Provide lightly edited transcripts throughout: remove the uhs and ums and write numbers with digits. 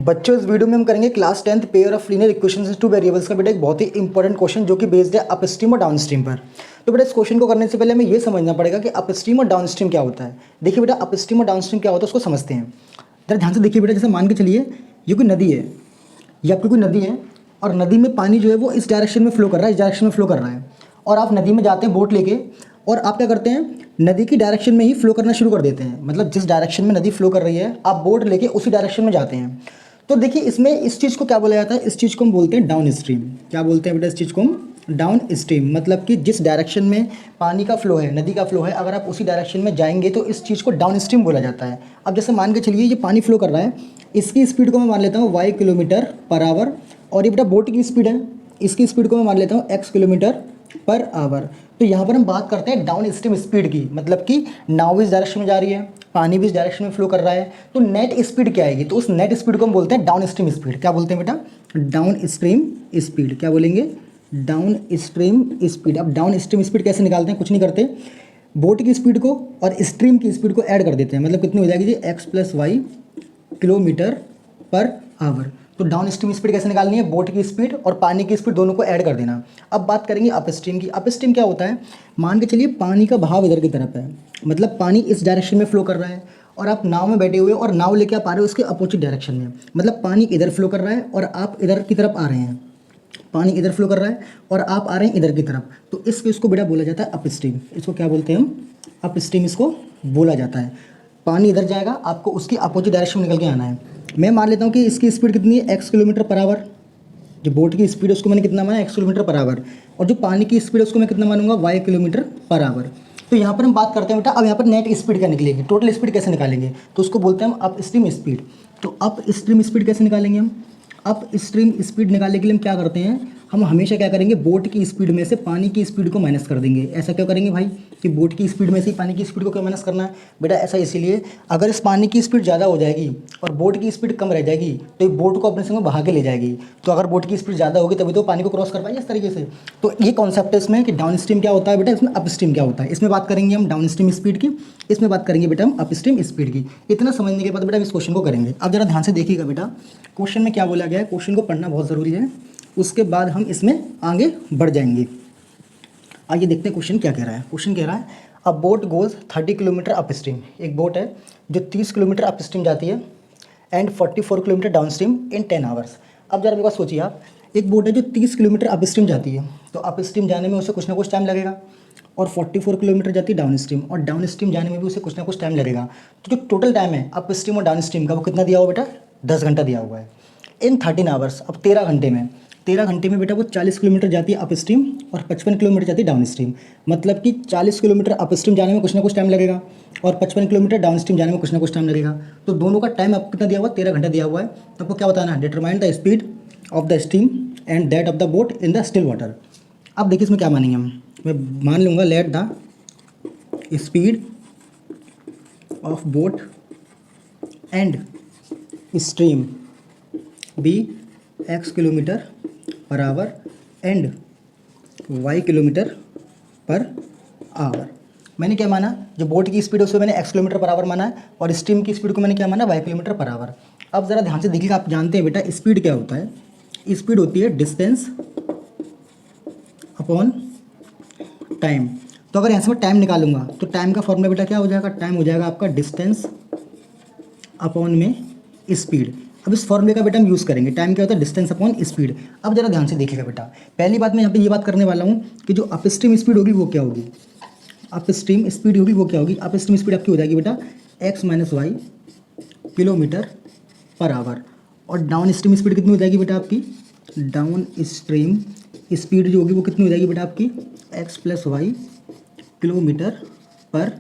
बच्चों, इस वीडियो में हम करेंगे class 10th pair of linear equations two variables का बेटा एक बहुत ही इंपॉर्टेंट क्वेश्चन जो कि बेस्ड है अपस्ट्रीम और डाउनस्ट्रीम पर। तो बेटा इस क्वेश्चन को करने से पहले हमें ये समझना पड़ेगा कि अपस्ट्रीम और डाउनस्ट्रीम क्या होता है। देखिए बेटा, अपस्ट्रीम और डाउनस्ट्रीम क्या होता है उसको समझते हैं। जरा ध्यान से देखिए बेटा, जैसे मान के चलिए ये कोई नदी है, ये आपकी कोई नदी है और नदी में पानी जो है वो इस डायरेक्शन में फ्लो कर रहा है, इस डायरेक्शन में फ्लो कर रहा है। और आप नदी में जाते हैं बोट लेके और आप क्या करते हैं, नदी की डायरेक्शन में ही फ्लो करना शुरू कर देते हैं। मतलब जिस डायरेक्शन में नदी फ्लो कर रही है आप बोट लेके उसी डायरेक्शन में जाते हैं। तो देखिए इसमें इस चीज़ को क्या बोला जाता है, इस चीज़ को हम बोलते हैं डाउन स्ट्रीम। क्या बोलते हैं बेटा इस चीज़ को हम? Down stream. मतलब कि जिस डायरेक्शन में पानी का फ्लो है, नदी का फ्लो है, अगर आप उसी डायरेक्शन में जाएंगे तो इस चीज़ को डाउन स्ट्रीम बोला जाता है। अब जैसे मान के चलिए ये पानी फ्लो कर रहा है, इसकी स्पीड को मैं मान लेता हूँ y किलोमीटर पर आवर, और ये बेटा बोट की स्पीड है, इसकी स्पीड को मैं मान लेता हूँ x किलोमीटर पर आवर। तो यहाँ पर हम बात करते हैं डाउन स्ट्रीम स्पीड की, मतलब कि नाव इस डायरेक्शन में जा रही है, पानी भी इस डायरेक्शन में फ्लो कर रहा है, तो नेट स्पीड क्या आएगी? तो उस नेट स्पीड को हम बोलते हैं डाउन स्ट्रीम स्पीड। क्या बोलते हैं बेटा? Down stream speed. क्या बोलेंगे? Down stream speed. अब डाउन स्ट्रीम स्पीड कैसे निकालते हैं? कुछ नहीं करते, बोट की स्पीड को और स्ट्रीम की स्पीड को ऐड कर देते हैं। मतलब कितनी हो जाएगी जी? x + y kilometre per our. तो डाउन स्ट्रीम स्पीड कैसे निकालनी है? बोट की स्पीड और पानी की स्पीड दोनों को ऐड कर देना। अब बात करेंगे अप स्ट्रीम की। अप स्ट्रीम क्या होता है? मान के चलिए पानी का बहाव इधर की तरफ है, मतलब पानी इस डायरेक्शन में फ्लो कर रहा है और आप नाव में बैठे हुए और नाव लेके आप आ रहे हो उसके अपोजिट डायरेक्शन में। मतलब पानी इधर फ्लो कर रहा है और आप इधर की तरफ आ रहे हैं, पानी इधर फ्लो कर रहा है और आप आ रहे हैं इधर की तरफ। तो इसको बेटा बोला जाता है अप स्ट्रीम। इसको क्या बोलते हैं हम? अप स्ट्रीम इसको बोला जाता है। पानी इधर जाएगा, आपको उसकी अपोजिट डायरेक्शन में निकल के आना है। मैं मान लेता हूँ कि इसकी स्पीड कितनी है? x kilometre per our. जो बोट की स्पीड है उसको मैंने कितना माना? x kilometre per our. और जो पानी की स्पीड है उसको मैं कितना मानूंगा? y kilometre per our. तो यहाँ पर हम बात करते हैं बेटा, अब यहाँ पर नेट स्पीड क्या निकलेगी, टोटल स्पीड कैसे निकालेंगे? तो उसको बोलते हैं हम अप स्ट्रीम स्पीड। तो अप स्ट्रीम स्पीड कैसे निकालेंगे हम? अप स्ट्रीम स्पीड निकालने के लिए हम क्या करते हैं, हम हमेशा क्या करेंगे, बोट की स्पीड में से पानी की स्पीड को माइनस कर देंगे। ऐसा क्यों करेंगे भाई कि बोट की स्पीड में से पानी की स्पीड को क्यों माइनस करना है? बेटा ऐसा इसीलिए, अगर इस पानी की स्पीड ज़्यादा हो जाएगी और बोट की स्पीड कम रह जाएगी तो ये बोट को अपने संग बहा के ले जाएगी। तो अगर बोट की स्पीड ज़्यादा होगी तभी तो पानी को क्रॉस कर पाएगी इस तरीके से। तो ये कॉन्सेप्ट है इसमें कि डाउन स्ट्रीम क्या होता है बेटा, इसमें अप स्ट्रीम क्या होता है। इसमें बात करेंगे हम डाउन स्ट्रीम स्पीड की, इसमें बात करेंगे बेटा हम अप स्ट्रीम स्पीड की। इतना समझने के बाद बेटा इस क्वेश्चन को करेंगे। अब जरा ध्यान से देखिएगा बेटा, क्वेश्चन में क्या बोला गया है, क्वेश्चन को पढ़ना बहुत ज़रूरी है, उसके बाद हम इसमें आगे बढ़ जाएंगे। आइए देखते हैं क्वेश्चन क्या कह रहा है। क्वेश्चन कह रहा है अ boat goes 30 kilometre up stream. एक बोट है जो 30 किलोमीटर अप स्ट्रीम जाती है and 44 kilometre down stream in 10 hours. अब जरा मेरे पास सोचिए आप, एक बोट है जो 30 किलोमीटर अप स्ट्रीम जाती है, तो अप स्ट्रीम जाने में उसे कुछ ना कुछ टाइम लगेगा, और 44 किलोमीटर जाती है डाउन स्ट्रीम, और डाउन स्ट्रीम जाने में भी उसे कुछ ना कुछ टाइम लगेगा। तो जो टोटल टाइम है अप स्ट्रीम और डाउन स्ट्रीम का वो कितना दिया हुआ बेटा? 10 घंटा दिया हुआ है इन 13 आवर्स। अब 13 घंटे में, 13 घंटे में बेटा वो 40 किलोमीटर जाती है अप स्ट्रीम और 55 किलोमीटर जाती है डाउन स्ट्रीम। मतलब कि 40 किलोमीटर अप स्ट्रीम जाने में कुछ ना कुछ टाइम लगेगा और 55 किलोमीटर डाउन स्ट्रीम जाने में कुछ ना कुछ टाइम लगेगा। तो दोनों का टाइम आपको कितना दिया हुआ है? 13 घंटा दिया हुआ है। तो आपको क्या बताना है? Determine the speed of the stream and that of the boat in the still water. अब देखिए इसमें क्या मानेंगे हम, मैं मान लूँगा let the speed of boat and stream be x kilometre per hour and y kilometre per hour. मैंने क्या माना, जो बोट की स्पीड है उसको मैंने x किलोमीटर पर आवर माना है और स्ट्रीम की स्पीड को मैंने क्या माना? y kilometre per our. अब ज़रा ध्यान से देखिएगा, आप जानते हैं बेटा स्पीड क्या होता है? स्पीड होती है डिस्टेंस अपॉन टाइम। तो अगर यहाँ से मैं टाइम निकालूंगा तो टाइम का फॉर्मूला बेटा क्या हो जाएगा? टाइम हो जाएगा आपका डिस्टेंस अपॉन में स्पीड। अब इस फॉर्मूले का बेटा हम यूज़ करेंगे। टाइम क्या होता है? Distance upon speed. अब जरा ध्यान से देखिएगा बेटा, पहली बात मैं यहाँ पे ये बात करने वाला हूँ कि जो अप स्ट्रीम स्पीड होगी वो क्या होगी? अप स्ट्रीम स्पीड होगी वो क्या होगी? अप स्ट्रीम स्पीड आपकी हो जाएगी बेटा x - y kilometre per our. और डाउन स्ट्रीम स्पीड कितनी हो जाएगी बेटा आपकी? डाउन स्ट्रीम स्पीड जो होगी वो कितनी हो जाएगी बेटा आपकी? x + y kilometre per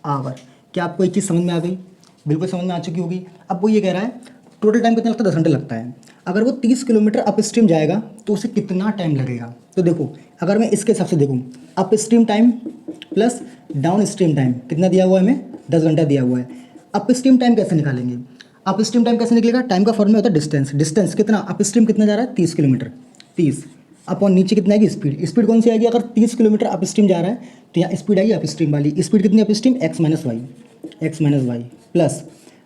our. क्या आपको एक चीज़ समझ में आ गई? बिल्कुल समझ में आ चुकी होगी। अब वो ये कह रहा है टोटल टाइम कितना लगता है? 10 घंटे लगता है। अगर वो 30 किलोमीटर अप स्ट्रीम जाएगा तो उसे कितना टाइम लगेगा? तो देखो, अगर मैं इसके हिसाब से देखूँ, up stream time plus down stream time कितना दिया हुआ है हमें? 10 घंटा दिया हुआ है। अप स्ट्रीम टाइम कैसे निकालेंगे? अप स्ट्रीम टाइम कैसे निकलेगा? टाइम का फॉर्मूला होता है डिस्टेंस। डिस्टेंस कितना? अप स्ट्रीम कितना जा रहा है? 30 किलोमीटर। 30 अपॉन नीचे कितना आएगी? स्पीड। स्पीड कौन सी आएगी? अगर 30 किलोमीटर अप स्ट्रीम जा रहा है तो यहाँ स्पीड आएगी अप स्ट्रीम वाली। स्पीड कितनी up stream? x - y plus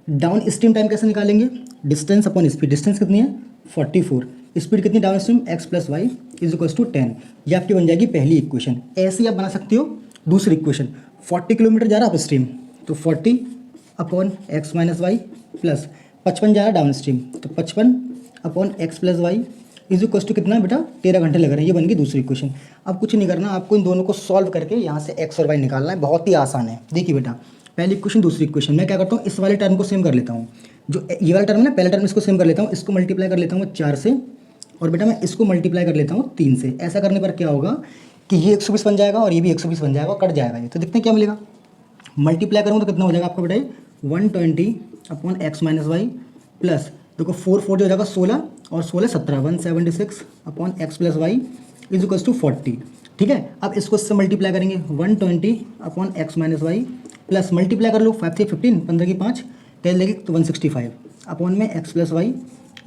down stream time कैसे निकालेंगे, डिस्टेंस अपॉन स्पीड, डिस्टेंस कितनी है 44, स्पीड कितनी downstream x plus y is equals to 10, ये आपकी बन जाएगी पहली इक्वेशन। ऐसे ही आप बना सकते हो दूसरी इक्वेशन, 40 किलोमीटर जा रहा है अप स्ट्रीम तो 40 upon x minus y plus 55 जा रहा है डाउन स्ट्रीम तो 55 upon x plus y is equals to कितना बेटा 13 घंटे लग रहे हैं, ये बन गई दूसरी इक्वेशन। अब कुछ नहीं करना, आपको इन दोनों को सॉल्व करके यहाँ से एक्स और वाई निकालना है, बहुत ही आसान है। देखिए बेटा पहली इक्वेशन दूसरी इक्वेशन, मैं क्या करता हूँ इस वाले टर्म को सेम कर लेता हूँ, जो ये वाला टर्म है ना पहला टर्म इसको सेम कर लेता हूँ, इसको मल्टीप्लाई कर लेता हूँ 4 से और बेटा मैं इसको मल्टीप्लाई कर लेता हूँ 3 से। ऐसा करने पर क्या होगा कि ये 120 बन जाएगा और ये भी 120 बन जाएगा, कट जाएगा ये, तो देखते हैं क्या मिलेगा। मल्टीप्लाई करूँगा तो कितना हो जाएगा आपका बेटा 120 upon x minus y plus देखो 4 4 जो हो जाएगा 16 और 16 17 176 upon x plus y is equals to 40। ठीक है, अब इसको इससे मल्टीप्लाई करेंगे 120 upon x minus y plus multiply कर लो 5 से 15 15 की 5 10 लगे तो 165 अपॉन में x plus y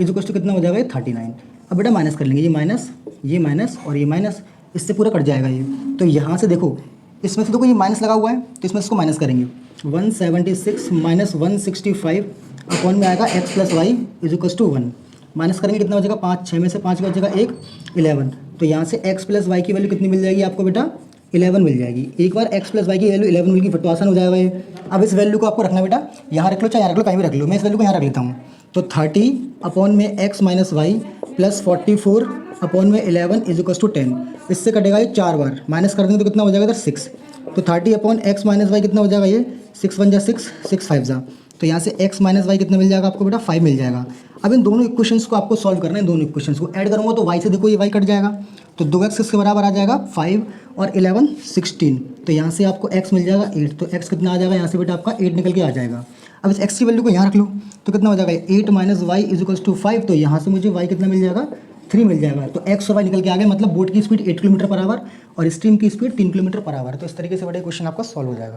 is equals to कितना हो जाएगा 39। अब बेटा माइनस कर लेंगे, ये माइनस और ये माइनस, इससे पूरा कट जाएगा ये। तो यहाँ से देखो इसमें से देखो ये माइनस लगा हुआ है तो इसमें इसको माइनस करेंगे 176 माइनस 165 अपॉन में आएगा x plus y is equals to 1, minus करेंगे कितना हो जाएगा 5 6 में से 5 बचेगा 1 11, तो यहाँ से एक्स प्लस वाई की वैल्यू कितनी मिल जाएगी आपको बेटा 11 मिल जाएगी। एक बार एक्स प्लस वाई की वैल्यू 11 मिल गई फिर तो आसान हो जाएगा ये। अब इस वैल्यू को आपको रखना बेटा यहाँ रख लो चाहे यहाँ रख लो, कहीं भी रख लो, मैं इस वैल्यू को यहाँ रख लेता हूँ तो 30 अपॉन में x minus y plus 44 upon में 11 इज इक्वल्स टू 10, इससे कटेगा ये 4 बार, माइनस कर देंगे तो कितना हो जाएगा इधर 6, तो 30 अपॉन एक्स माइनस वाई कितना हो जाएगा ये 6 1 जा 6 6 5 जा, तो यहाँ से x माइनस वाई कितना मिल जाएगा आपको बेटा 5 मिल जाएगा। अब इन दोनों इक्वेशंस को आपको सॉल्व करना है, दोनों इक्वेशंस को ऐड करूँगा तो y से देखो ये y कट जाएगा तो 2x किसके बराबर आ जाएगा 5 और 11 16, तो यहाँ से आपको x मिल जाएगा 8, तो x कितना आ जाएगा यहाँ से बेटा आपका 8 निकल के आ जाएगा। अब इस x की वैल्यू को यहाँ रख लो तो कितना हो जाएगा 8 minus y is equals to 5, तो यहाँ से मुझे y कितना मिल जाएगा 3 मिल जाएगा, तो x और y निकल के आ गए, मतलब बोट की स्पीड 8 किलोमीटर पर आवर और स्ट्रीम की स्पीड 3 किलोमीटर पर आवर। तो इस तरीके से बड़ा क्वेश्चन आपका सॉल्व हो जाएगा।